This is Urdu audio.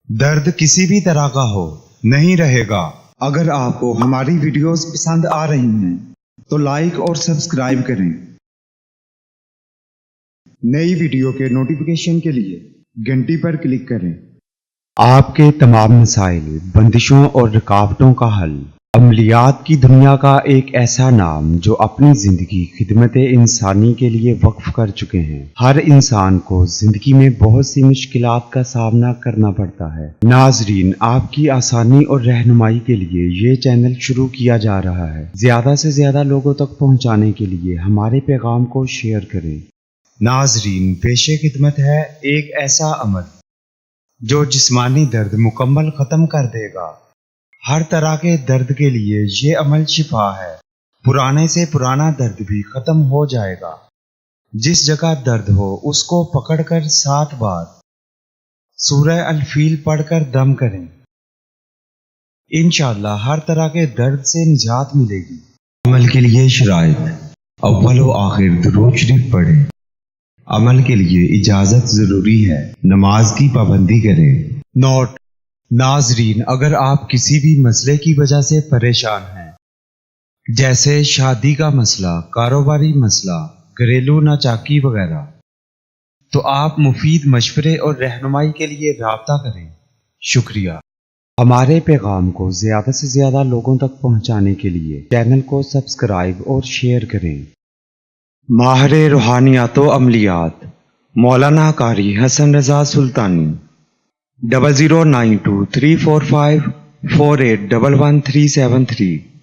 درد کسی بھی طرح کا ہو نہیں رہے گا۔ اگر آپ کو ہماری ویڈیوز پسند آ رہی ہیں تو لائک اور سبسکرائب کریں۔ نئی ویڈیو کے نوٹیفیکیشن کے لیے گھنٹی پر کلک کریں۔ آپ کے تمام مسائل، بندشوں اور رکاوٹوں کا حل۔ عملیات کی دنیا کا ایک ایسا نام جو اپنی زندگی خدمت انسانی کے لیے وقف کر چکے ہیں۔ ہر انسان کو زندگی میں بہت سی مشکلات کا سامنا کرنا پڑتا ہے۔ ناظرین، آپ کی آسانی اور رہنمائی کے لیے یہ چینل شروع کیا جا رہا ہے۔ زیادہ سے زیادہ لوگوں تک پہنچانے کے لیے ہمارے پیغام کو شیئر کریں۔ ناظرین، پیش خدمت ہے ایک ایسا عمل جو جسمانی درد مکمل ختم کر دے گا۔ ہر طرح کے درد کے لیے یہ عمل شفا ہے۔ پرانے سے پرانا درد بھی ختم ہو جائے گا۔ جس جگہ درد ہو اس کو پکڑ کر 7 بار سورہ الفیل پڑھ کر دم کریں۔ انشاءاللہ ہر طرح کے درد سے نجات ملے گی۔ عمل کے لیے شرائط: اول و آخر درود شریف پڑھیں۔ عمل کے لیے اجازت ضروری ہے۔ نماز کی پابندی کریں۔ نوٹ: ناظرین، اگر آپ کسی بھی مسئلے کی وجہ سے پریشان ہیں، جیسے شادی کا مسئلہ، کاروباری مسئلہ، گھریلو ناچاکی وغیرہ، تو آپ مفید مشورے اور رہنمائی کے لیے رابطہ کریں۔ شکریہ۔ ہمارے پیغام کو زیادہ سے زیادہ لوگوں تک پہنچانے کے لیے چینل کو سبسکرائب اور شیئر کریں۔ ماہر روحانیات و عملیات مولانا قاری حسن رضا سلطانی 00923454811373